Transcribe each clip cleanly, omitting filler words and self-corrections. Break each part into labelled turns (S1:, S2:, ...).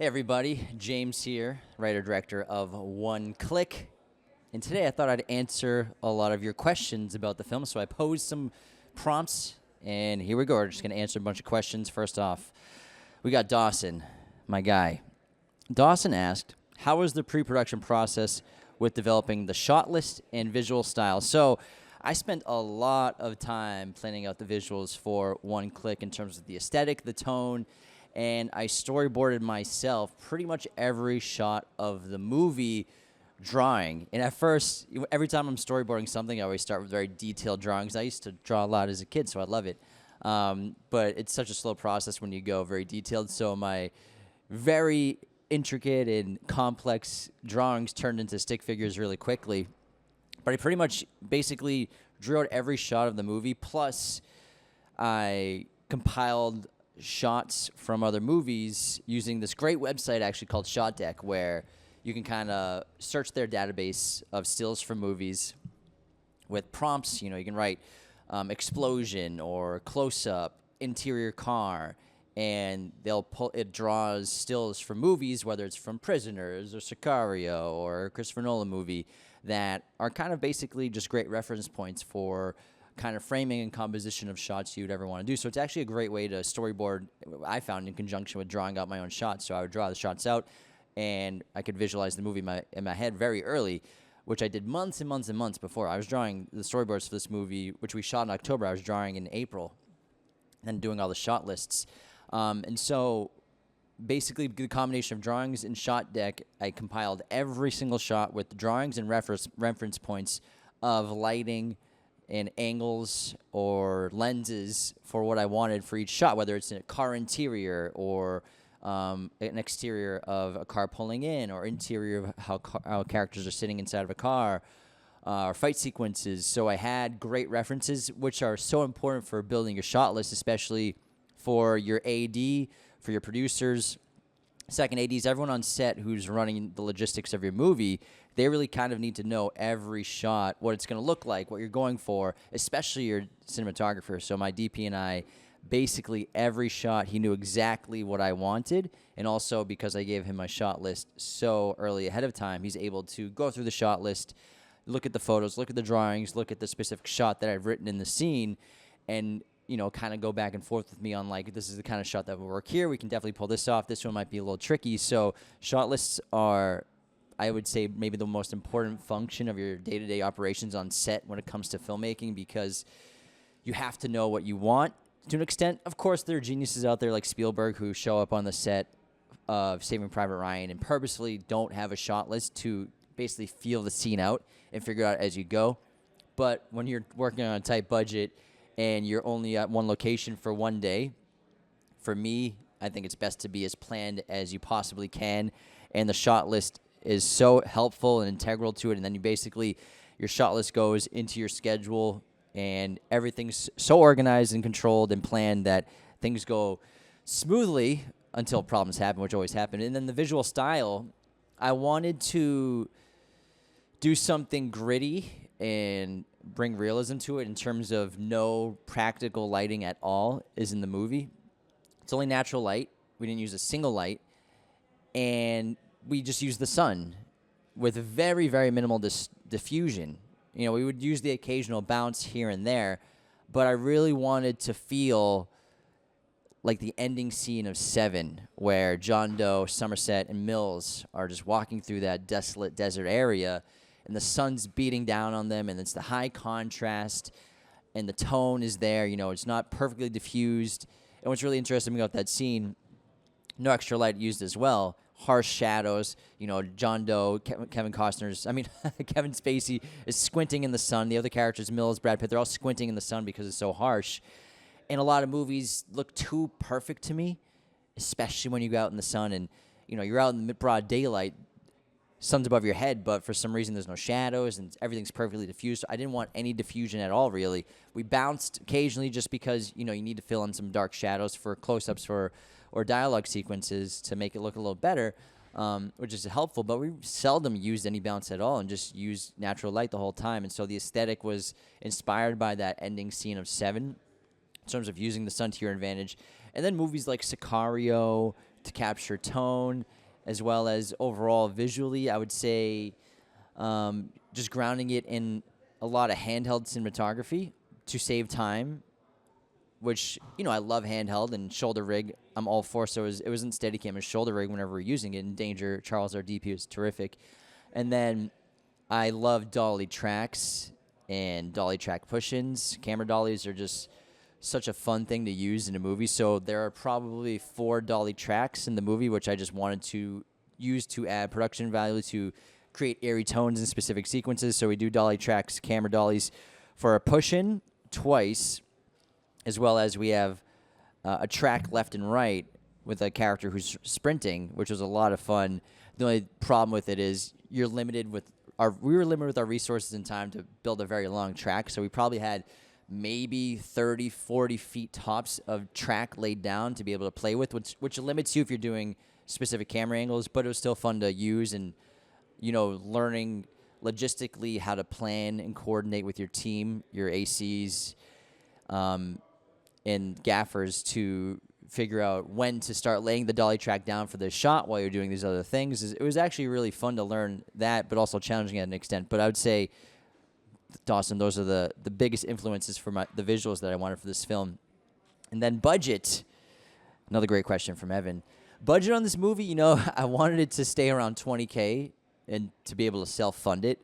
S1: Hey everybody, James here, writer-director of One Click. And today I thought I'd answer a lot of your questions about the film, so I posed some prompts, and here we go. We're just going to answer a bunch of questions. First off, we got Dawson, my guy. Dawson asked, how was the pre-production process with developing the shot list and visual style? So I spent a lot of time planning out the visuals for One Click in terms of the aesthetic, the tone, and I storyboarded myself pretty much every shot of the movie drawing. And at first, every time I'm storyboarding something, I always start with very detailed drawings. I used to draw a lot as a kid, so I love it. But it's such a slow process when you go very detailed. So my very intricate and complex drawings turned into stick figures really quickly. But I pretty much basically drew out every shot of the movie, plus I compiled shots from other movies using this great website actually called Shot Deck, where you can kind of search their database of stills from movies with prompts. You know, you can write explosion or close-up, interior car, and it draws stills from movies, whether it's from Prisoners or Sicario or a Christopher Nolan movie, that are kind of basically just great reference points for kind of framing and composition of shots you'd ever want to do. So it's actually a great way to storyboard, I found, in conjunction with drawing out my own shots. So I would draw the shots out, and I could visualize the movie in my head very early, which I did months and months and months before. I was drawing the storyboards for this movie, which we shot in October. I was drawing in April and doing all the shot lists. And so basically the combination of drawings and Shot Deck, I compiled every single shot with drawings and reference points of lighting and angles or lenses for what I wanted for each shot, whether it's a car interior or an exterior of a car pulling in, or interior of how characters are sitting inside of a car, or fight sequences. So I had great references, which are so important for building your shot list, especially for your AD, for your producers, second ADs, everyone on set who's running the logistics of your movie. They really kind of need to know every shot, what it's going to look like, what you're going for, especially your cinematographer. So my DP and I, basically every shot, he knew exactly what I wanted. And also because I gave him my shot list so early ahead of time, he's able to go through the shot list, look at the photos, look at the drawings, look at the specific shot that I've written in the scene, and kind of go back and forth with me on, like, this is the kind of shot that will work here. We can definitely pull this off. This one might be a little tricky. So shot lists are, I would say, maybe the most important function of your day-to-day operations on set when it comes to filmmaking, because you have to know what you want to an extent. Of course, there are geniuses out there like Spielberg who show up on the set of Saving Private Ryan and purposely don't have a shot list to basically feel the scene out and figure it out as you go. But when you're working on a tight budget and you're only at one location for one day, for me, I think it's best to be as planned as you possibly can. And the shot list is so helpful and integral to it. And then your shot list goes into your schedule, and everything's so organized and controlled and planned that things go smoothly until problems happen, which always happen. And then the visual style, I wanted to do something gritty and bring realism to it in terms of no practical lighting at all is in the movie. It's only natural light. We didn't use a single light. And we just used the sun with very, very minimal diffusion. We would use the occasional bounce here and there, but I really wanted to feel like the ending scene of Seven, where John Doe, Somerset, and Mills are just walking through that desolate desert area, and the sun's beating down on them, and it's the high contrast, and the tone is there. It's not perfectly diffused. And what's really interesting about that scene, no extra light used as well. Harsh shadows. John Doe, Kevin Spacey is squinting in the sun. The other characters, Mills, Brad Pitt, they're all squinting in the sun because it's so harsh. And a lot of movies look too perfect to me, especially when you go out in the sun and, you're out in the broad daylight. Sun's above your head, but for some reason there's no shadows and everything's perfectly diffused. So I didn't want any diffusion at all, really. We bounced occasionally just because, you need to fill in some dark shadows for close-ups or dialogue sequences to make it look a little better, which is helpful. But we seldom used any bounce at all and just used natural light the whole time. And so the aesthetic was inspired by that ending scene of Seven in terms of using the sun to your advantage. And then movies like Sicario, to capture tone, as well as overall visually. I would say just grounding it in a lot of handheld cinematography to save time, which, I love handheld and shoulder rig. I'm all for. So it wasn't Steadicam, it was shoulder rig whenever we're using it. In Danger, Charles, our DP, was terrific. And then I love dolly tracks and dolly track push-ins. Camera dollies are just such a fun thing to use in a movie. So there are probably 4 dolly tracks in the movie, which I just wanted to use to add production value, to create airy tones in specific sequences. So we do dolly tracks, camera dollies for a push-in twice, as well as we have a track left and right with a character who's sprinting, which was a lot of fun. The only problem with it is we were limited with our resources and time to build a very long track. So we probably had maybe 30, 40 feet tops of track laid down to be able to play with, which limits you if you're doing specific camera angles, but it was still fun to use. And, learning logistically how to plan and coordinate with your team, your ACs, and gaffers to figure out when to start laying the dolly track down for the shot while you're doing these other things. It was actually really fun to learn that, but also challenging at an extent. But I would say, Dawson, those are the biggest influences for the visuals that I wanted for this film. And then budget, another great question from Evan. Budget on this movie, I wanted it to stay around $20K and to be able to self-fund it.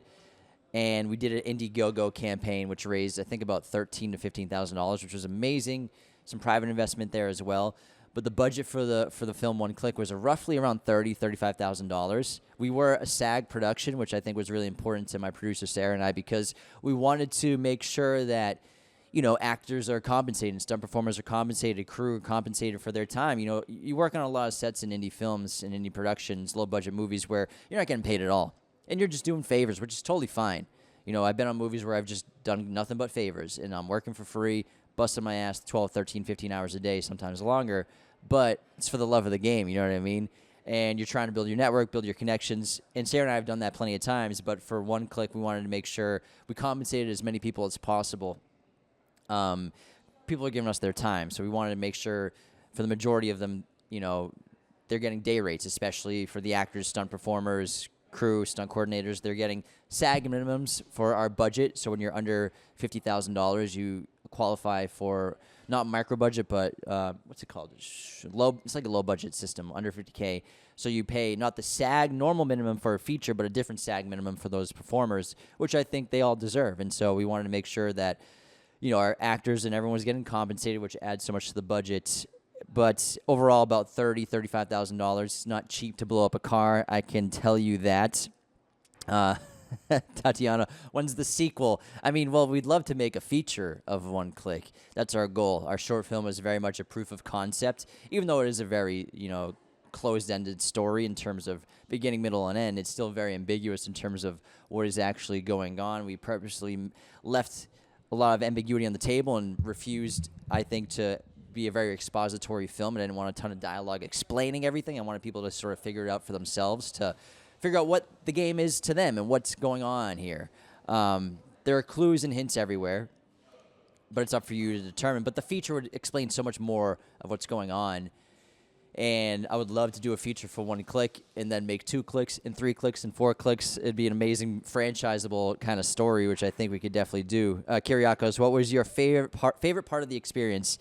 S1: And we did an Indiegogo campaign, which raised, I think, about $13,000 to $15,000, which was amazing. Some private investment there as well. But the budget for the film One Click was roughly around $35,000. We were a SAG production, which I think was really important to my producer Sarah and I, because we wanted to make sure that actors are compensated, stunt performers are compensated, crew are compensated for their time. You work on a lot of sets in indie films and indie productions, low budget movies where you're not getting paid at all. And you're just doing favors, which is totally fine. I've been on movies where I've just done nothing but favors, and I'm working for free, busting my ass 12, 13, 15 hours a day, sometimes longer. But it's for the love of the game, you know what I mean? And you're trying to build your network, build your connections. And Sarah and I have done that plenty of times, but for One Click, we wanted to make sure we compensated as many people as possible. People are giving us their time, so we wanted to make sure for the majority of them, they're getting day rates, especially for the actors, stunt performers, crew, stunt coordinators. They're getting SAG minimums for our budget. So when you're under $50,000, you qualify for not micro budget, but what's it called? Low. It's like a low budget system, under $50K. So you pay not the SAG normal minimum for a feature, but a different SAG minimum for those performers, which I think they all deserve. And so we wanted to make sure that our actors and everyone was getting compensated, which adds so much to the budget. But overall, about $35,000. It's not cheap to blow up a car, I can tell you that. Tatiana, when's the sequel? We'd love to make a feature of One Click. That's our goal. Our short film is very much a proof of concept, even though it is a very, closed-ended story in terms of beginning, middle, and end. It's still very ambiguous in terms of what is actually going on. We purposely left a lot of ambiguity on the table and refused, I think, to be a very expository film. And I didn't want a ton of dialogue explaining everything. I wanted people to sort of figure it out for themselves, to figure out what the game is to them and what's going on here. There are clues and hints everywhere, but it's up for you to determine. But the feature would explain so much more of what's going on. And I would love to do a feature for One Click and then make 2 clicks and 3 clicks and 4 clicks. It'd be an amazing franchisable kind of story, which I think we could definitely do. Kyriakos, what was your favorite part of the experience?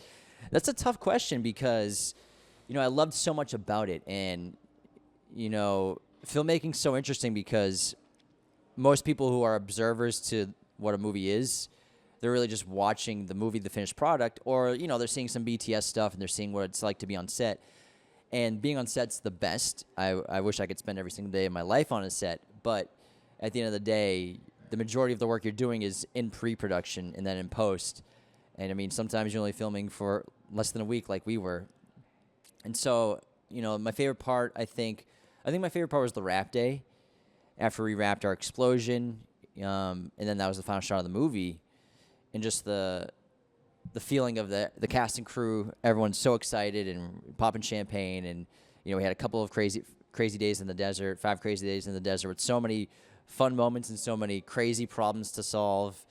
S1: That's a tough question because, I loved so much about it. And, filmmaking's so interesting because most people who are observers to what a movie is, they're really just watching the movie, the finished product, or, they're seeing some BTS stuff and they're seeing what it's like to be on set. And being on set's the best. I wish I could spend every single day of my life on a set, but at the end of the day, the majority of the work you're doing is in pre-production and then in post. And sometimes you're only filming for less than a week like we were. And so, my favorite part, I think my favorite part was the wrap day. After we wrapped our explosion, and then that was the final shot of the movie. And just the feeling of the cast and crew, everyone's so excited and popping champagne. And, we had a couple of crazy days in the desert, 5 crazy days in the desert with so many fun moments and so many crazy problems to solve.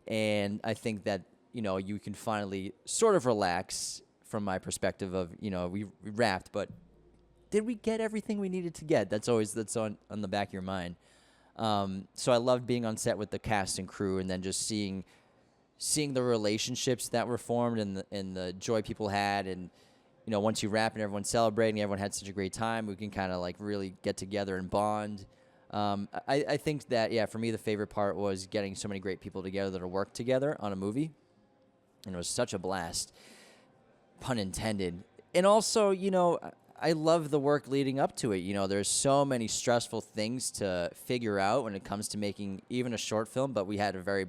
S1: And I think that, you can finally sort of relax from my perspective of, we wrapped, but did we get everything we needed to get? That's on the back of your mind. So I loved being on set with the cast and crew, and then just seeing the relationships that were formed, and the joy people had, and once you wrap and everyone's celebrating, everyone had such a great time. We can kind of like really get together and bond. I think that, for me, the favorite part was getting so many great people together to work together on a movie, and it was such a blast, pun intended. And also, I love the work leading up to it. There's so many stressful things to figure out when it comes to making even a short film, but we had a very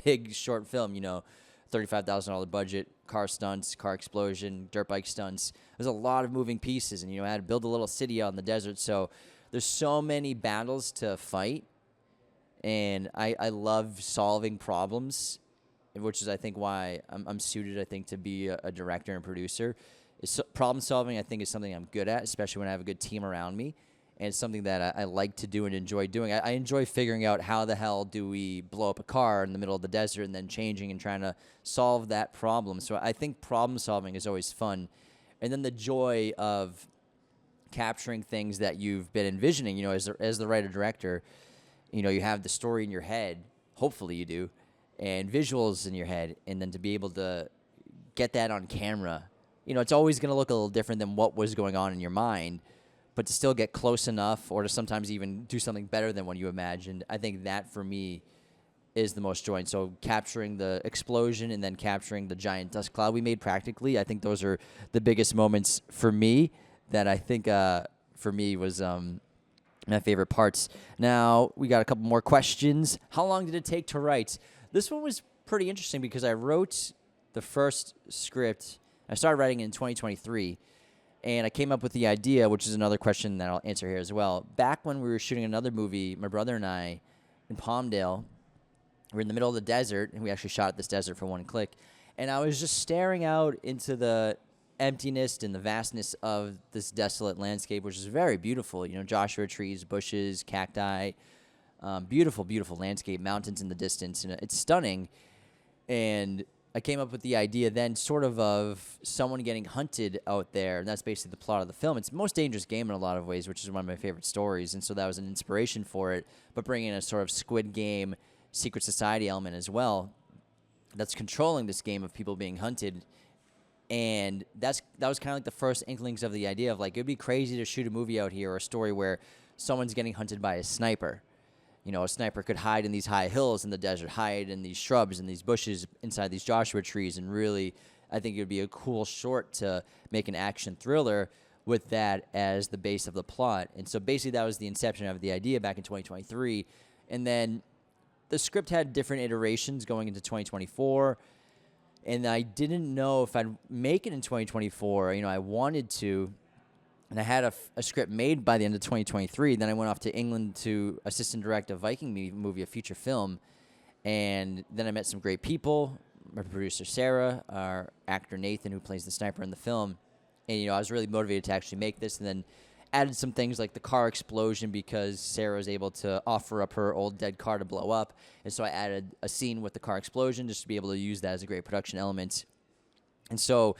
S1: big short film, $35,000 budget, car stunts, car explosion, dirt bike stunts. There's a lot of moving pieces, and I had to build a little city out in the desert. So there's so many battles to fight, and I love solving problems, which is I think why I'm suited, I think, to be a director and producer. Problem solving, I think, is something I'm good at, especially when I have a good team around me. And it's something that I like to do and enjoy doing. I enjoy figuring out how the hell do we blow up a car in the middle of the desert, and then changing and trying to solve that problem. So I think problem solving is always fun. And then the joy of capturing things that you've been envisioning, as the writer-director, you have the story in your head, hopefully you do, and visuals in your head, and then to be able to get that on camera, it's always going to look a little different than what was going on in your mind, but to still get close enough, or to sometimes even do something better than what you imagined, I think that for me is the most joy. And so capturing the explosion and then capturing the giant dust cloud we made practically, I think those are the biggest moments for me that I think for me was my favorite parts. Now, we got a couple more questions. How long did it take to write? This one was pretty interesting because I wrote the first script. I started writing in 2023. And I came up with the idea, which is another question that I'll answer here as well. Back when we were shooting another movie, my brother and I, in Palmdale, we were in the middle of the desert, and we actually shot at this desert for One Click. And I was just staring out into the emptiness and the vastness of this desolate landscape, which is very beautiful. Joshua trees, bushes, cacti, beautiful, beautiful landscape, mountains in the distance, and it's stunning. And I came up with the idea then sort of someone getting hunted out there, and that's basically the plot of the film. It's the most dangerous game in a lot of ways, which is one of my favorite stories, and so that was an inspiration for it, but bringing in a sort of Squid Game, secret society element as well that's controlling this game of people being hunted. And that was kind of like the first inklings of the idea of, like, it'd be crazy to shoot a movie out here or a story where someone's getting hunted by a sniper. A sniper could hide in these high hills in the desert, hide in these shrubs and these bushes inside these Joshua trees, and really, I think it would be a cool short to make an action thriller with that as the base of the plot. And so basically that was the inception of the idea back in 2023. And then the script had different iterations going into 2024, and I didn't know if I'd make it in 2024. I wanted to. And I had a script made by the end of 2023. Then I went off to England to assistant direct a Viking movie, a feature film. And then I met some great people, my producer Sarah, our actor Nathan, who plays the sniper in the film. And, I was really motivated to actually make this, and then added some things like the car explosion because Sarah was able to offer up her old dead car to blow up. And so I added a scene with the car explosion just to be able to use that as a great production element. And so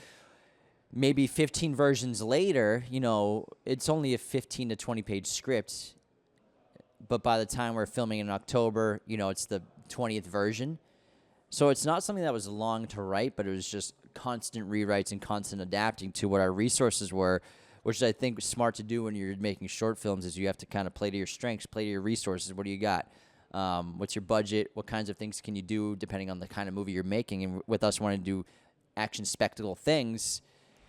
S1: maybe 15 versions later, it's only a 15 to 20 page script, but by the time we're filming in October, it's the 20th version. So it's not something that was long to write, but it was just constant rewrites and constant adapting to what our resources were, which I think is smart to do when you're making short films, is you have to kind of play to your strengths, play to your resources. What do you got? What's your budget? What kinds of things can you do depending on the kind of movie you're making? And with us wanting to do action spectacle things,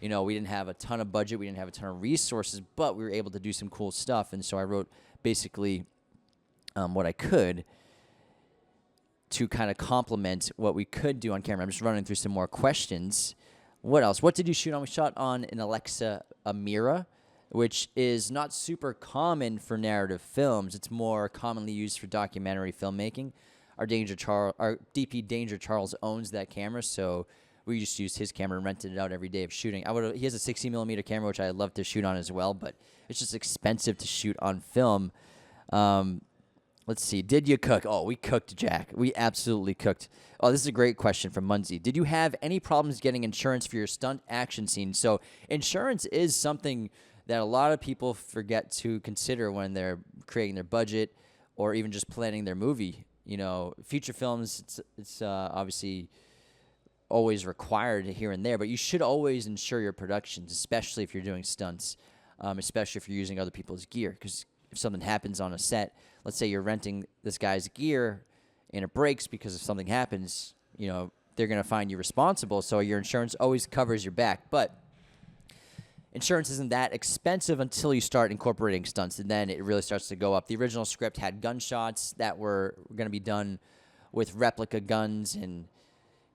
S1: we didn't have a ton of budget, we didn't have a ton of resources, but we were able to do some cool stuff. And so I wrote basically what I could to kind of complement what we could do on camera. I'm just running through some more questions. What else? What did you shoot on? We shot on an Alexa Amira, which is not super common for narrative films. It's more commonly used for documentary filmmaking. Our DP Danger Charles owns that camera, so we just used his camera and rented it out every day of shooting. He has a 60mm camera, which I'd love to shoot on as well, but it's just expensive to shoot on film. Let's see. Did you cook? Oh, we cooked, Jack. We absolutely cooked. Oh, this is a great question from Munzie. Did you have any problems getting insurance for your stunt action scenes? So insurance is something that a lot of people forget to consider when they're creating their budget or even just planning their movie. Feature films, it's obviously always required here and there, but you should always insure your productions, especially if you're doing stunts, especially if you're using other people's gear. Because if something happens on a set, let's say you're renting this guy's gear and it breaks because if something happens, they're going to find you responsible. So your insurance always covers your back. But insurance isn't that expensive until you start incorporating stunts, and then it really starts to go up. The original script had gunshots that were going to be done with replica guns, and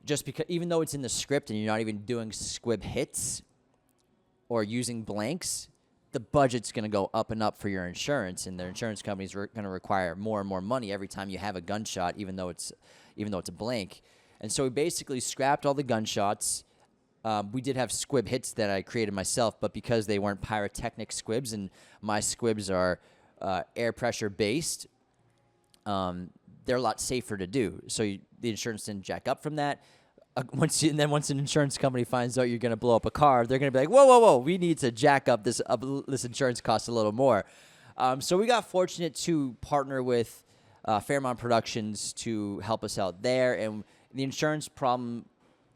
S1: just because, even though it's in the script and you're not even doing squib hits or using blanks, the budget's going to go up and up for your insurance, and the insurance companies are going to require more and more money every time you have a gunshot, even though it's a blank. And so we basically scrapped all the gunshots. We did have squib hits that I created myself, but because they weren't pyrotechnic squibs and my squibs are air pressure based, they're a lot safer to do. So the insurance didn't jack up from that. Once an insurance company finds out you're going to blow up a car, they're going to be like, whoa, we need to jack up this insurance cost a little more. So we got fortunate to partner with Fairmont Productions to help us out there, and the insurance problem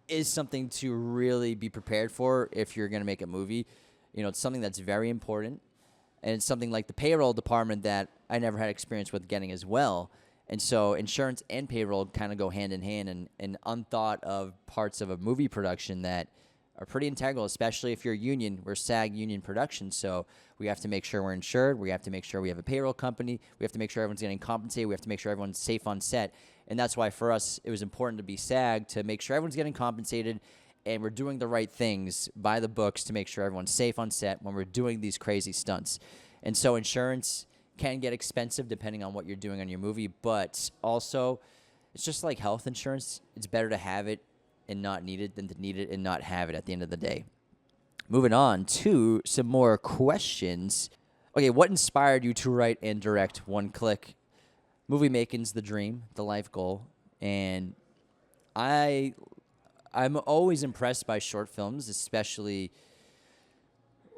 S1: is something to really be prepared for if you're going to make a movie. It's something that's very important, and it's something like the payroll department that I never had experience with getting as well. And so insurance and payroll kind of go hand in hand, and unthought of parts of a movie production that are pretty integral, especially if you're a union. We're SAG union production, so we have to make sure we're insured. We have to make sure we have a payroll company. We have to make sure everyone's getting compensated. We have to make sure everyone's safe on set. And that's why for us it was important to be SAG, to make sure everyone's getting compensated and we're doing the right things by the books to make sure everyone's safe on set when we're doing these crazy stunts. And so insurance can get expensive depending on what you're doing on your movie, but also it's just like health insurance. It's better to have it and not need it than to need it and not have it at the end of the day. Moving on to some more questions. Okay, what inspired you to write and direct One Click? Movie making's the dream, the life goal, and I'm always impressed by short films, especially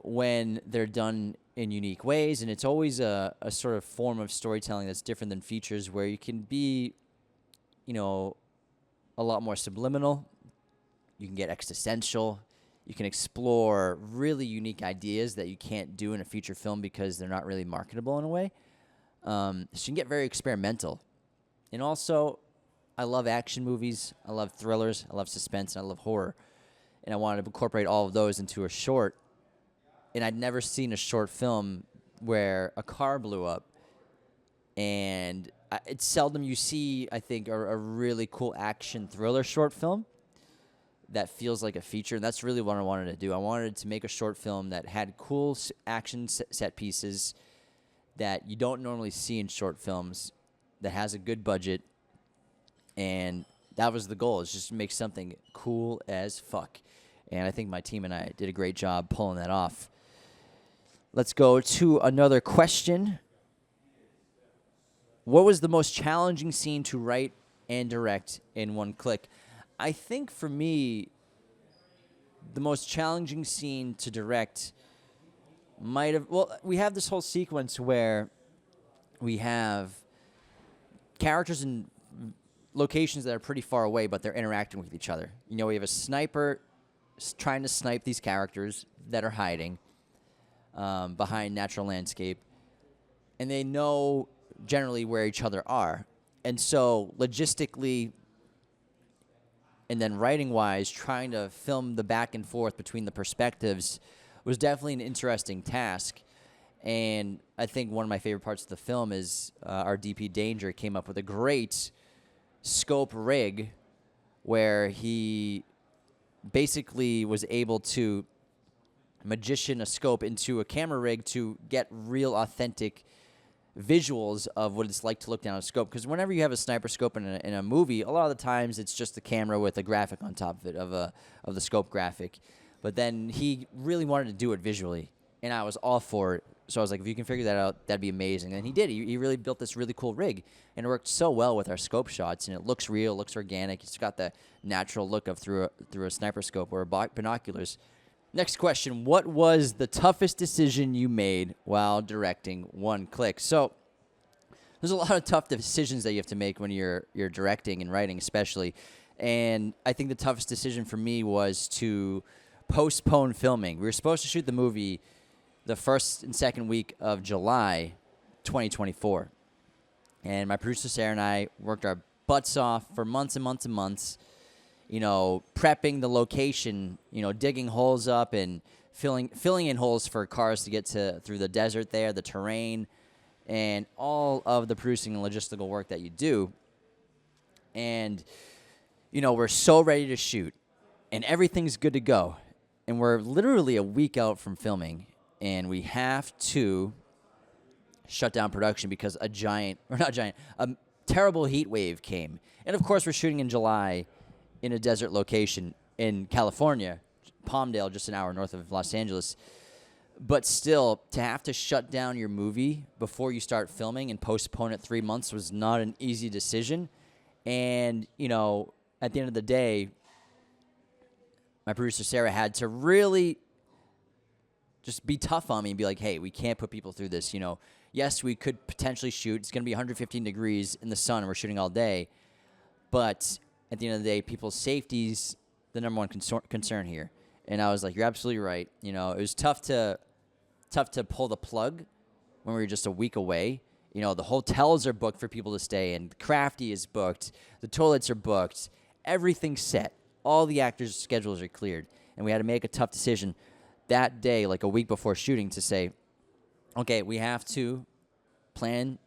S1: when they're done in unique ways, and it's always a sort of form of storytelling that's different than features, where you can be, a lot more subliminal. You can get existential. You can explore really unique ideas that you can't do in a feature film because they're not really marketable in a way. So you can get very experimental. And also, I love action movies. I love thrillers. I love suspense. And I love horror. And I wanted to incorporate all of those into a short. And I'd never seen a short film where a car blew up. And it's seldom you see, I think, a really cool action thriller short film that feels like a feature. And that's really what I wanted to do. I wanted to make a short film that had cool action set pieces that you don't normally see in short films, that has a good budget, and that was the goal, is just to make something cool as fuck. And I think my team and I did a great job pulling that off. Let's go to another question. What was the most challenging scene to write and direct in One Click? I think for me, the most challenging scene to direct we have this whole sequence where we have characters in locations that are pretty far away, but they're interacting with each other. We have a sniper trying to snipe these characters that are hiding behind natural landscape, and they know generally where each other are. And so logistically and then writing-wise, trying to film the back and forth between the perspectives was definitely an interesting task. And I think one of my favorite parts of the film is our DP Danger came up with a great scope rig where he basically was able to magician a scope into a camera rig to get real authentic visuals of what it's like to look down a scope. Because whenever you have a sniper scope in a movie, a lot of the times it's just the camera with a graphic on top of it, of the scope graphic. But then he really wanted to do it visually, and I was all for it. So I was like, if you can figure that out, that'd be amazing. And he did. He really built this really cool rig, and it worked so well with our scope shots, and it looks real, looks organic. It's got the natural look of through a sniper scope or binoculars. Next question. What was the toughest decision you made while directing One Click? So there's a lot of tough decisions that you have to make when you're directing and writing especially. And I think the toughest decision for me was to postpone filming. We were supposed to shoot the movie the first and second week of July 2024. And my producer Sarah and I worked our butts off for months and months and months, prepping the location, digging holes up and filling in holes for cars to get through the desert there, the terrain, and all of the producing and logistical work that you do. And, we're so ready to shoot, and everything's good to go. And we're literally a week out from filming, and we have to shut down production because a terrible heat wave came. And, of course, we're shooting in July in a desert location in California, Palmdale, just an hour north of Los Angeles. But still, to have to shut down your movie before you start filming and postpone it 3 months was not an easy decision. And, at the end of the day, my producer Sarah had to really just be tough on me and be like, hey, we can't put people through this. Yes, we could potentially shoot. It's going to be 115 degrees in the sun and we're shooting all day. But at the end of the day, people's safety's the number one concern here. And I was like, you're absolutely right. It was tough to pull the plug when we were just a week away. The hotels are booked for people to stay in. The Crafty is booked. The toilets are booked. Everything's set. All the actors' schedules are cleared. And we had to make a tough decision that day, like a week before shooting, to say, okay, we have to plan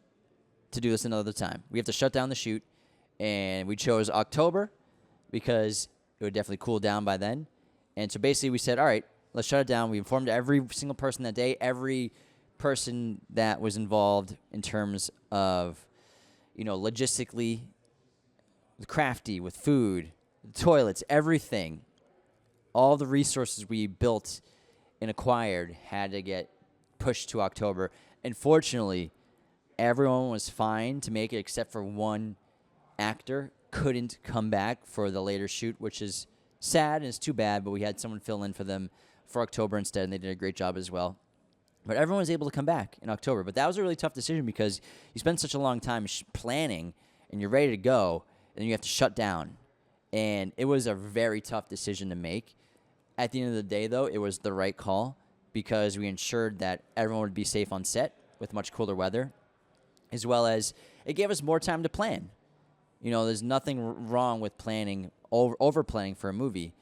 S1: to do this another time. We have to shut down the shoot. And we chose October because it would definitely cool down by then. And so basically we said, all right, let's shut it down. We informed every single person that day, every person that was involved in terms of, logistically, the Crafty, with food, the toilets, everything. All the resources we built and acquired had to get pushed to October. And fortunately, everyone was fine to make it except for one actor couldn't come back for the later shoot, which is sad and it's too bad, but we had someone fill in for them for October instead, and they did a great job as well. But everyone was able to come back in October. But that was a really tough decision because you spend such a long time planning, and you're ready to go, and then you have to shut down. And it was a very tough decision to make. At the end of the day, though, it was the right call because we ensured that everyone would be safe on set with much cooler weather, as well as it gave us more time to plan. There's nothing wrong with planning, over-planning for a movie,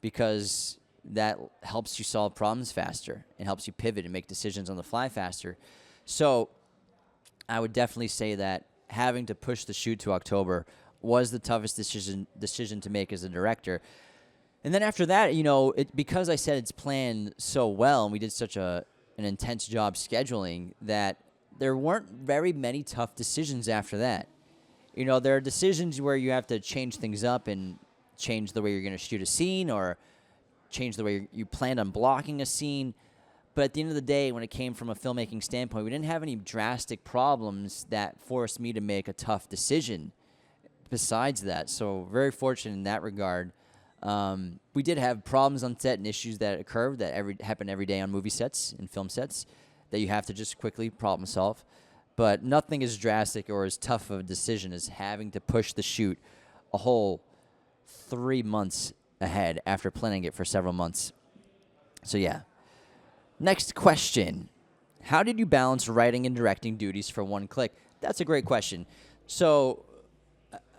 S1: because that helps you solve problems faster and helps you pivot and make decisions on the fly faster. So I would definitely say that having to push the shoot to October was the toughest decision to make as a director. And then after that, because I said it's planned so well and we did such an intense job scheduling, that there weren't very many tough decisions after that. There are decisions where you have to change things up and change the way you're going to shoot a scene or change the way you planned on blocking a scene. But at the end of the day, when it came from a filmmaking standpoint, we didn't have any drastic problems that forced me to make a tough decision besides that. So very fortunate in that regard. We did have problems on set and issues that occurred that happen every day on movie sets and film sets that you have to just quickly problem solve. But nothing as drastic or as tough of a decision as having to push the shoot a whole 3 months ahead after planning it for several months. So yeah. Next question. How did you balance writing and directing duties for One Click? That's a great question. So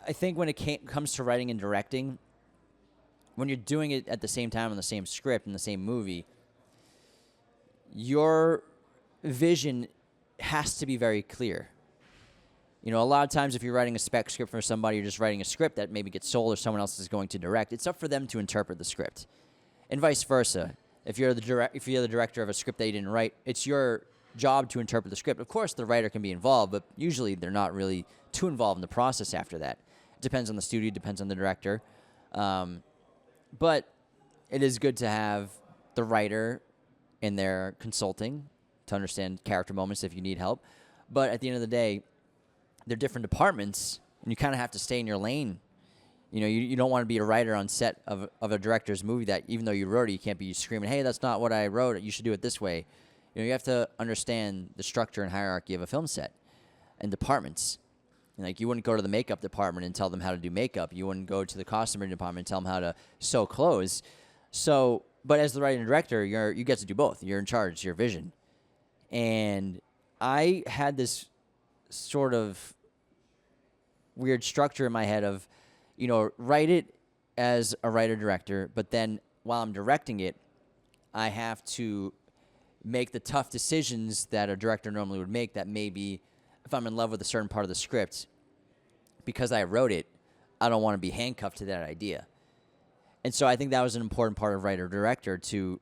S1: I think when it comes to writing and directing, when you're doing it at the same time on the same script in the same movie, your vision has to be very clear. A lot of times if you're writing a spec script for somebody, you're just writing a script that maybe gets sold or someone else is going to direct. It's up for them to interpret the script, and vice versa. If you're the director of a script that you didn't write, it's your job to interpret the script. Of course, the writer can be involved, but usually they're not really too involved in the process after that. It depends on the studio, depends on the director. But it is good to have the writer in there consulting to understand character moments if you need help. But at the end of the day, they're different departments, and you kind of have to stay in your lane. You don't want to be a writer on set of a director's movie that even though you wrote it, you can't be screaming, hey, that's not what I wrote. You should do it this way. You have to understand the structure and hierarchy of a film set and departments. Like, you wouldn't go to the makeup department and tell them how to do makeup. You wouldn't go to the costumer department and tell them how to sew clothes. So, but as the writer and director, you get to do both. You're in charge, your vision. And I had this sort of weird structure in my head of, write it as a writer-director, but then while I'm directing it, I have to make the tough decisions that a director normally would make that maybe if I'm in love with a certain part of the script, because I wrote it, I don't want to be handcuffed to that idea. And so I think that was an important part of writer-director, to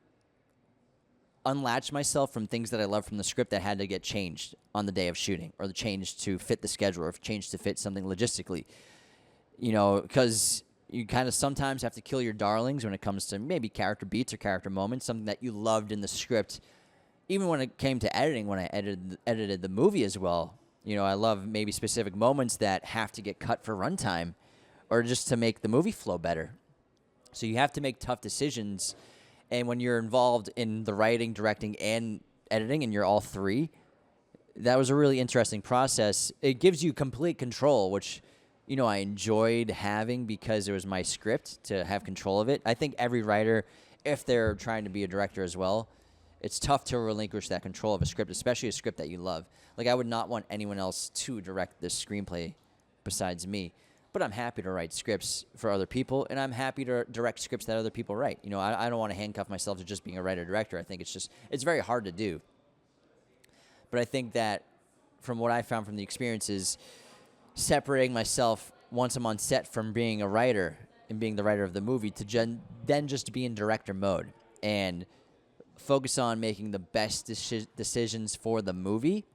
S1: unlatch myself from things that I love from the script that had to get changed on the day of shooting, or the change to fit the schedule, or change to fit something logistically. Because you kind of sometimes have to kill your darlings when it comes to maybe character beats or character moments, something that you loved in the script. Even when it came to editing, when I edited the movie as well, I love maybe specific moments that have to get cut for runtime or just to make the movie flow better. So you have to make tough decisions. And when you're involved in the writing, directing, and editing, and you're all three, that was a really interesting process. It gives you complete control, which, I enjoyed having because it was my script to have control of it. I think every writer, if they're trying to be a director as well, it's tough to relinquish that control of a script, especially a script that you love. Like, I would not want anyone else to direct this screenplay besides me. But I'm happy to write scripts for other people, and I'm happy to direct scripts that other people write. I don't want to handcuff myself to just being a writer-director. I think it's very hard to do. But I think that from what I found from the experiences, separating myself once I'm on set from being a writer and being the writer of the movie to then just be in director mode and focus on making the best decisions for the movie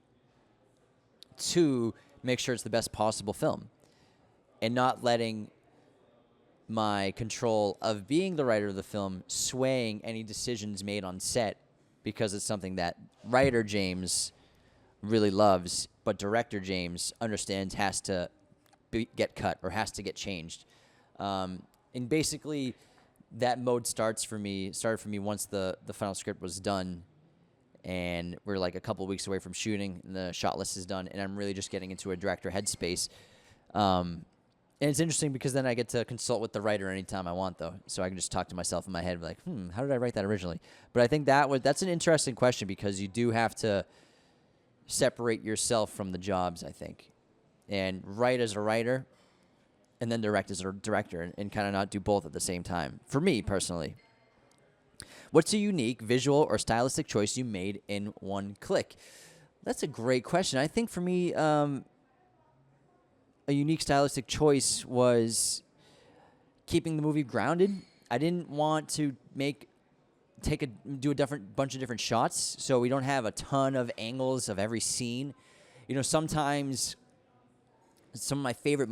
S1: to make sure it's the best possible film, and not letting my control of being the writer of the film swaying any decisions made on set, because it's something that writer James really loves, but director James understands has to get cut or has to get changed. And basically, that mode started for me once the final script was done, and we're like a couple of weeks away from shooting, and the shot list is done, and I'm really just getting into a director headspace. And it's interesting because then I get to consult with the writer anytime I want, though. So I can just talk to myself in my head, like, how did I write that originally? But I think that's an interesting question, because you do have to separate yourself from the jobs, I think, and write as a writer and then direct as a director, and kind of not do both at the same time. For me, personally. What's a unique visual or stylistic choice you made in One Click? That's a great question. I think for me, a unique stylistic choice was keeping the movie grounded. I didn't want to do a bunch of different shots, so we don't have a ton of angles of every scene. Sometimes some of my favorite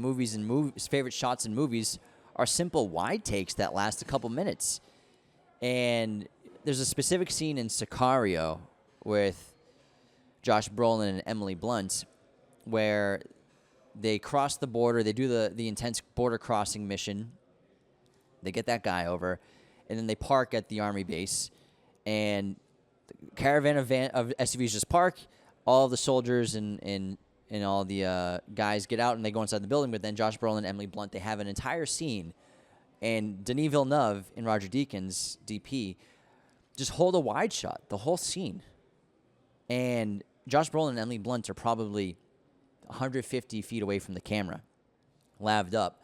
S1: favorite shots in movies are simple wide takes that last a couple minutes. And there's a specific scene in Sicario with Josh Brolin and Emily Blunt where they cross the border. They do the intense border crossing mission. They get that guy over, and then they park at the army base, and the caravan of SUVs just park. All the soldiers and all the guys get out, and they go inside the building. But then Josh Brolin and Emily Blunt, they have an entire scene, and Denis Villeneuve and Roger Deakins, DP, just hold a wide shot the whole scene. And Josh Brolin and Emily Blunt are probably 150 feet away from the camera, laved up.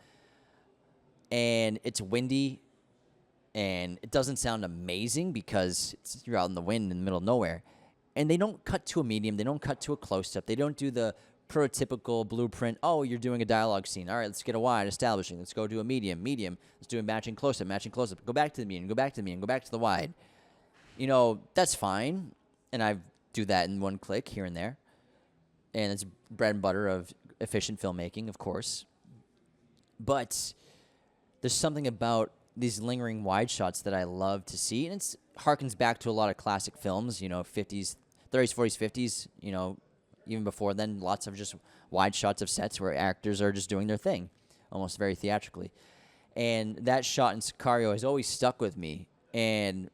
S1: And it's windy, and it doesn't sound amazing because you're out in the wind in the middle of nowhere. And they don't cut to a medium. They don't cut to a close-up. They don't do the prototypical blueprint. Oh, you're doing a dialogue scene. All right, let's get a wide, establishing. Let's go to a medium. Let's do a matching close-up. Go back to the medium. Go back to the medium. Go back to the wide. That's fine. And I do that in one click here and there. And it's bread and butter of efficient filmmaking, of course. But there's something about these lingering wide shots that I love to see. And it harkens back to a lot of classic films, 50s, 30s, 40s, 50s, even before then, lots of just wide shots of sets where actors are just doing their thing, almost very theatrically. And that shot in Sicario has always stuck with me. And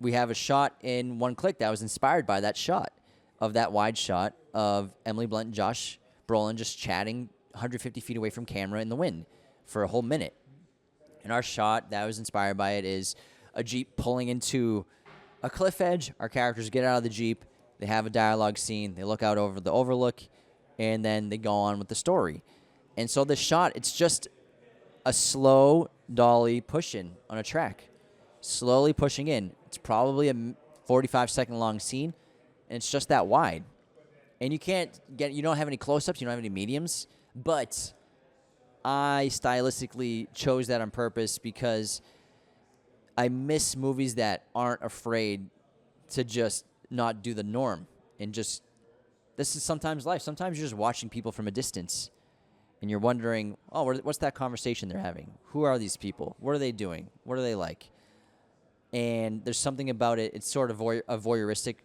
S1: we have a shot in One Click that was inspired by that shot, of that wide shot of Emily Blunt and Josh Brolin just chatting 150 feet away from camera in the wind for a whole minute. And our shot that was inspired by it is a Jeep pulling into a cliff edge. Our characters get out of the Jeep. They have a dialogue scene. They look out over the overlook, and then they go on with the story. And so the shot, it's just a slow dolly push-in on a track, slowly pushing in. It's probably a 45-second long scene, and it's just that wide. And you don't have any close-ups, you don't have any mediums, but I stylistically chose that on purpose because I miss movies that aren't afraid to just not do the norm and just, this is sometimes life. Sometimes you're just watching people from a distance and you're wondering, oh, what's that conversation they're having? Who are these people? What are they doing? What are they like? And there's something about it. It's sort of a voyeuristic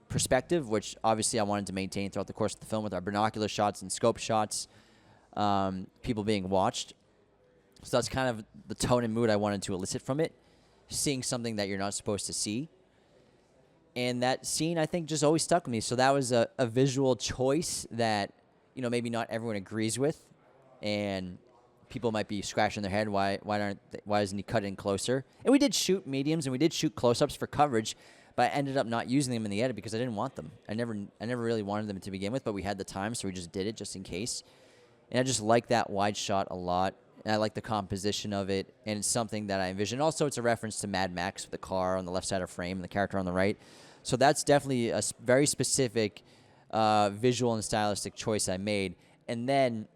S1: perspective, which obviously I wanted to maintain throughout the course of the film with our binocular shots and scope shots, people being watched. So that's kind of the tone and mood I wanted to elicit from it, seeing something that you're not supposed to see. And that scene, I think, just always stuck with me. So that was a visual choice that, maybe not everyone agrees with. And people might be scratching their head, why doesn't he cut in closer? And we did shoot mediums and we did shoot close-ups for coverage, but I ended up not using them in the edit because I didn't want them. I never really wanted them to begin with, but we had the time, so we just did it just in case. And I just like that wide shot a lot. And I like the composition of it, and it's something that I envision. Also, it's a reference to Mad Max with the car on the left side of frame and the character on the right. So that's definitely a very specific visual and stylistic choice I made. And then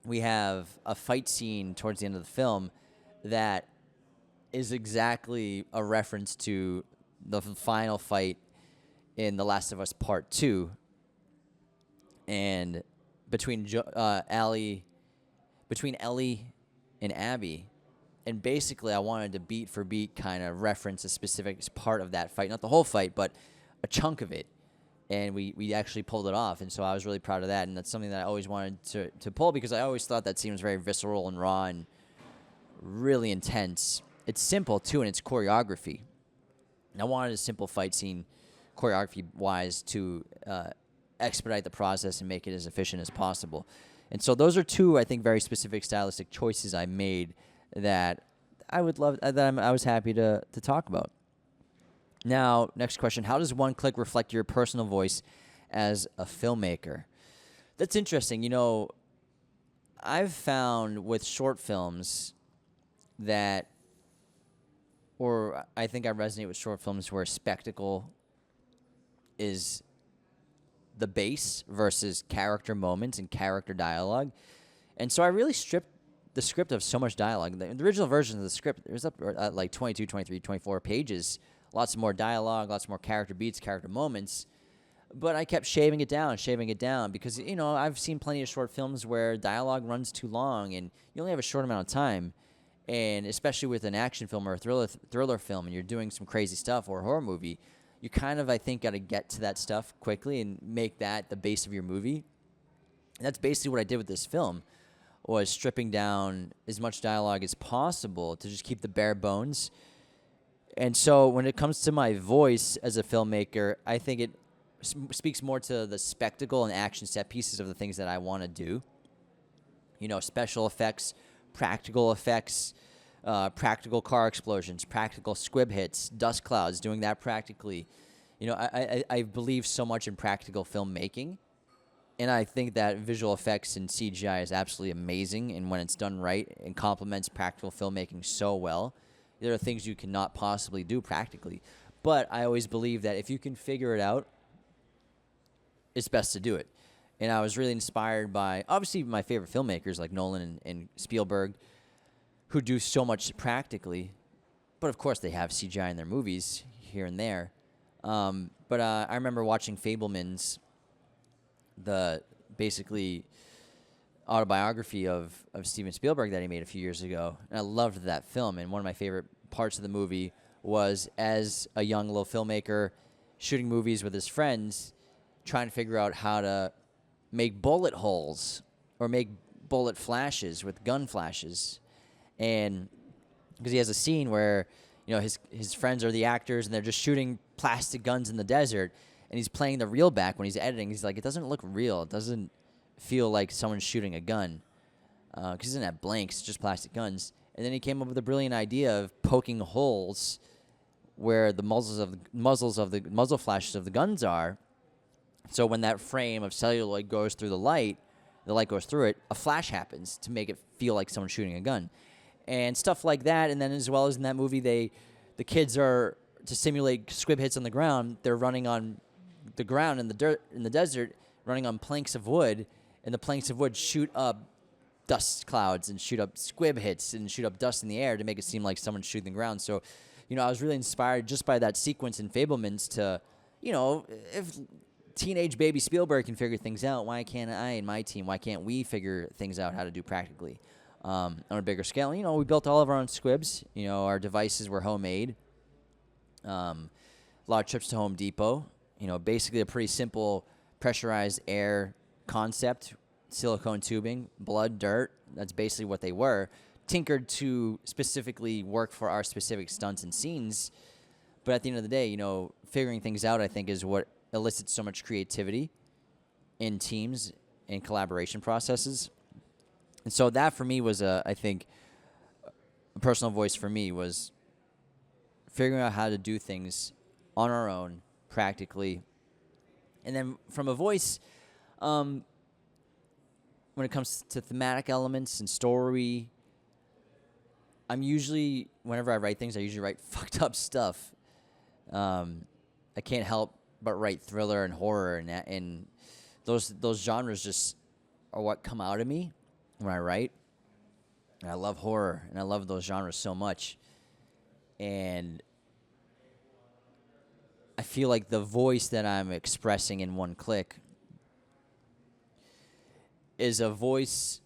S1: we have a fight scene towards the end of the film that is exactly a reference to the final fight in The Last of Us Part 2. And between Ellie and Abby. And basically, I wanted to beat for beat kind of reference a specific part of that fight. Not the whole fight, but a chunk of it. And we actually pulled it off. And so I was really proud of that. And that's something that I always wanted to pull because I always thought that scene was very visceral and raw and really intense. It's simple, too, in its choreography. And I wanted a simple fight scene, choreography-wise, to expedite the process and make it as efficient as possible. And so those are two, I think, very specific stylistic choices I made that I was happy to talk about. Now, next question. How does One Click reflect your personal voice as a filmmaker? That's interesting. I've found with short films that, or I think I resonate with short films where spectacle is the base versus character moments and character dialogue. And so I really stripped the script of so much dialogue. The original version of the script, it was up at like 22, 23, 24 pages. Lots more dialogue, lots more character beats, character moments. But I kept shaving it down because, I've seen plenty of short films where dialogue runs too long and you only have a short amount of time. And especially with an action film or a thriller film and you're doing some crazy stuff or a horror movie, you kind of, I think, got to get to that stuff quickly and make that the base of your movie. And that's basically what I did with this film, was stripping down as much dialogue as possible to just keep the bare bones. And so when it comes to my voice as a filmmaker, I think it speaks more to the spectacle and action set pieces of the things that I want to do. Special effects, practical car explosions, practical squib hits, dust clouds, doing that practically. I believe so much in practical filmmaking, and I think that visual effects and CGI is absolutely amazing, and when it's done right, it complements practical filmmaking so well. There are things you cannot possibly do practically, but I always believe that if you can figure it out, it's best to do it. And I was really inspired by, obviously, my favorite filmmakers like Nolan and Spielberg, who do so much practically, but of course they have CGI in their movies here and there. But I remember watching Fabelman's, the basically autobiography of Steven Spielberg that he made a few years ago, and I loved that film. And one of my favorite parts of the movie was, as a young little filmmaker shooting movies with his friends, trying to figure out how to make bullet holes or make bullet flashes with gun flashes. And because he has a scene where, his friends are the actors and they're just shooting plastic guns in the desert, and he's playing the reel back when he's editing. He's like, it doesn't look real. It doesn't feel like someone's shooting a gun, because he doesn't have blanks, just plastic guns. And then he came up with a brilliant idea of poking holes where the muzzle flashes of the guns are. So when that frame of celluloid goes through the light goes through it, a flash happens to make it feel like someone's shooting a gun. And stuff like that. And then as well as in that movie, the kids are, to simulate squib hits on the ground, they're running on the ground in the dirt, in the desert, running on planks of wood, and the planks of wood shoot up dust clouds and shoot up squib hits and shoot up dust in the air to make it seem like someone's shooting the ground. So, I was really inspired just by that sequence in Fablemans to, if teenage baby Spielberg can figure things out, why can't I and my team, why can't we figure things out how to do practically on a bigger scale? We built all of our own squibs. Our devices were homemade. A lot of trips to Home Depot. Basically a pretty simple pressurized air concept, silicone tubing, blood, dirt. That's basically what they were. Tinkered to specifically work for our specific stunts and scenes. But at the end of the day, figuring things out, I think, is what elicits so much creativity in teams and collaboration processes. And so that for me was I think, a personal voice for me was figuring out how to do things on our own, practically. And then from a voice, when it comes to thematic elements and story, I'm usually, whenever I write things, I usually write fucked up stuff. I can't help but write thriller and horror, and those genres just are what come out of me when I write. And I love horror, and I love those genres so much. And I feel like the voice that I'm expressing in One Click is a voice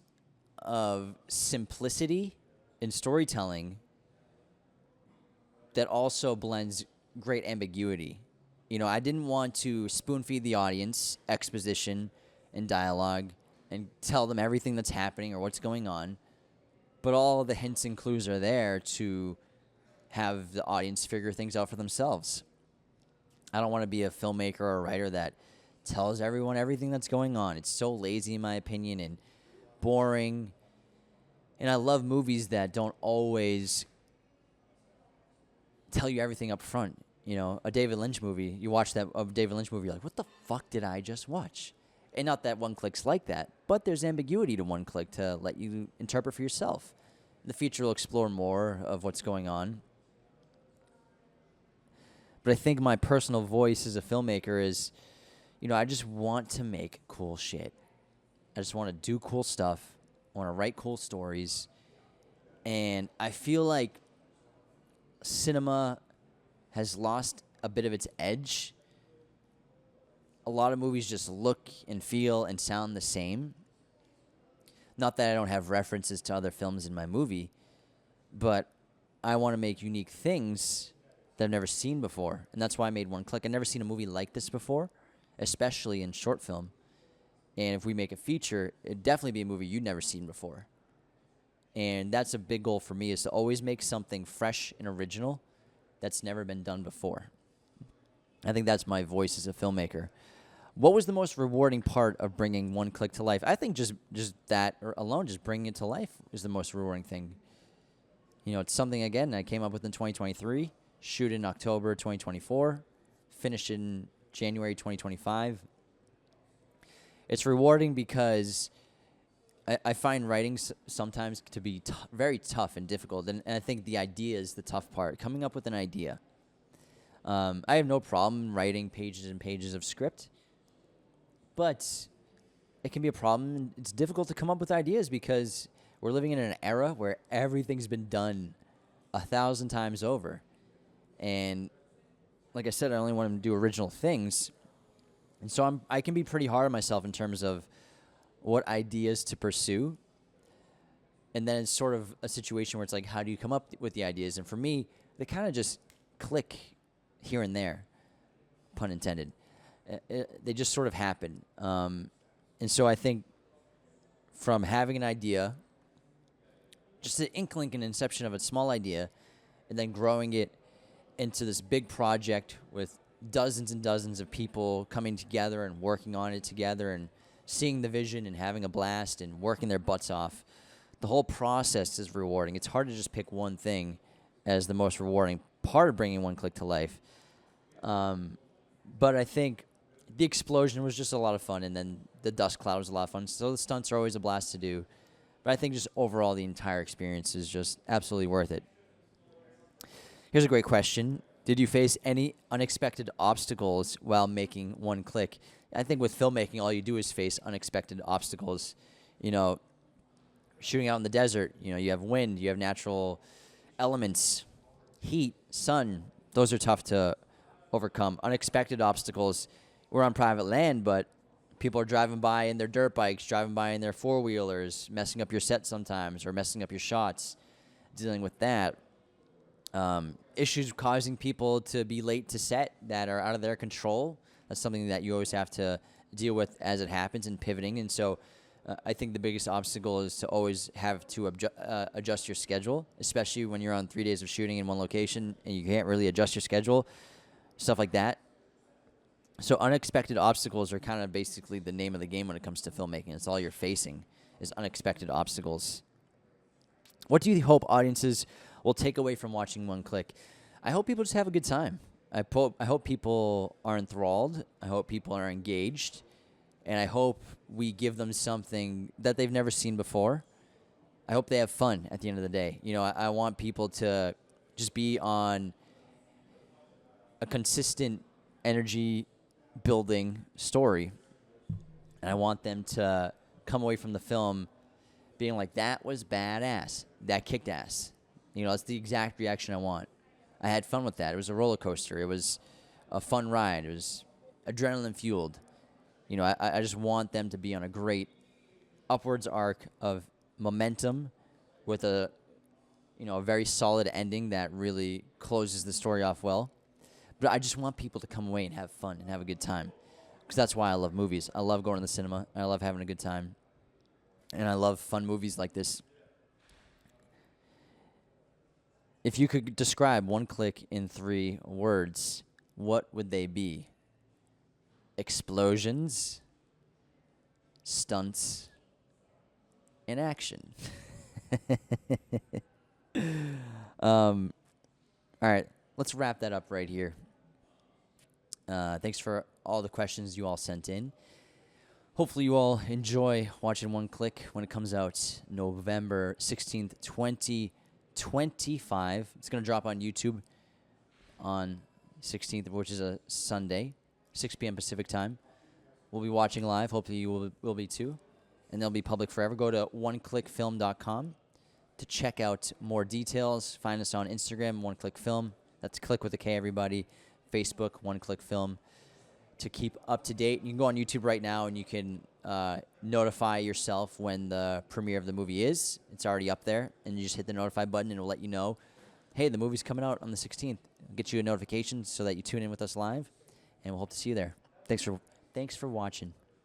S1: of simplicity in storytelling that also blends great ambiguity. I didn't want to spoon feed the audience exposition and dialogue and tell them everything that's happening or what's going on, but all the hints and clues are there to have the audience figure things out for themselves. I don't want to be a filmmaker or a writer that tells everyone everything that's going on. It's so lazy, in my opinion, and boring. And I love movies that don't always tell you everything up front. A David Lynch movie, you watch a David Lynch movie, you're like, what the fuck did I just watch? And not that One Click's like that, but there's ambiguity to One Click to let you interpret for yourself. In the future, we'll explore more of what's going on. But I think my personal voice as a filmmaker is, I just want to make cool shit. I just want to do cool stuff. I want to write cool stories. And I feel like cinema has lost a bit of its edge. A lot of movies just look and feel and sound the same. Not that I don't have references to other films in my movie, but I want to make unique things that I've never seen before. And that's why I made One Click. I've never seen a movie like this before, especially in short film. And if we make a feature, it'd definitely be a movie you'd never seen before. And that's a big goal for me, is to always make something fresh and original that's never been done before. I think that's my voice as a filmmaker. What was the most rewarding part of bringing One Click to life? I think just that alone, just bringing it to life, is the most rewarding thing. It's something, again, I came up with in 2023, shoot in October 2024, finish in January 2025. It's rewarding because I find writing sometimes to be very tough and difficult, and I think the idea is the tough part, coming up with an idea. I have no problem writing pages and pages of script, but it can be a problem. It's difficult to come up with ideas because we're living in an era where everything's been done 1,000 times over. And like I said, I only want to do original things. And so I can be pretty hard on myself in terms of what ideas to pursue. And then it's sort of a situation where it's like, how do you come up with the ideas? And for me, they kind of just click here and there, pun intended. They just sort of happen. And so I think from having an idea just the inkling and inception of a small idea, and then growing it into this big project with dozens and dozens of people coming together and working on it together and seeing the vision and having a blast and working their butts off. The whole process is rewarding. It's hard to just pick one thing as the most rewarding part of bringing One Click to life. But I think the explosion was just a lot of fun, and then the dust cloud was a lot of fun. So the stunts are always a blast to do. But I think just overall the entire experience is just absolutely worth it. Here's a great question. Did you face any unexpected obstacles while making One Click? I think with filmmaking, all you do is face unexpected obstacles. You know, shooting out in the desert, you know, you have wind, you have natural elements, heat, sun. Those are tough to overcome. Unexpected obstacles. We're on private land, but people are driving by in their dirt bikes, driving by in their four-wheelers, messing up your set sometimes or messing up your shots, dealing with that. Issues causing people to be late to set that are out of their control. That's something that you always have to deal with as it happens and pivoting. And so I think the biggest obstacle is to always have to adjust your schedule, especially when you're on 3 days of shooting in one location and you can't really adjust your schedule, stuff like that. So unexpected obstacles are kind of basically the name of the game when it comes to filmmaking. It's all you're facing is unexpected obstacles. What do you hope audiences will take away from watching One Click? I hope people just have a good time. I hope people are enthralled. I hope people are engaged. And I hope we give them something that they've never seen before. I hope they have fun at the end of the day. You know, I want people to just be on a consistent energy building story. And I want them to come away from the film being like, that was badass. That kicked ass. You know, that's the exact reaction I want. I had fun with that. It was a roller coaster. It was a fun ride. It was adrenaline fueled. You know, I just want them to be on a great upwards arc of momentum with a very solid ending that really closes the story off well. But I just want people to come away and have fun and have a good time, because that's why I love movies. I love going to the cinema. I love having a good time. And I love fun movies like this. If you could describe One Click in 3 words, what would they be? Explosions, stunts, and action. All right, let's wrap that up right here. Thanks for all the questions you all sent in. Hopefully you all enjoy watching One Click when it comes out November 16th, 2025. It's going to drop on YouTube on 16th, which is a Sunday, 6 p.m. Pacific time. We'll be watching live. Hopefully you will be too. And they'll be public forever. Go to oneclickfilm.com to check out more details. Find us on Instagram, One Click Film. That's click with a K, everybody. Facebook, One Click Film, to keep up to date. You can go on YouTube right now and you can notify yourself when the premiere of the movie is. It's already up there, and you just hit the notify button and it'll let you know, hey, the movie's coming out on the 16th. It'll get you a notification so that you tune in with us live, and we'll hope to see you there. Thanks for watching.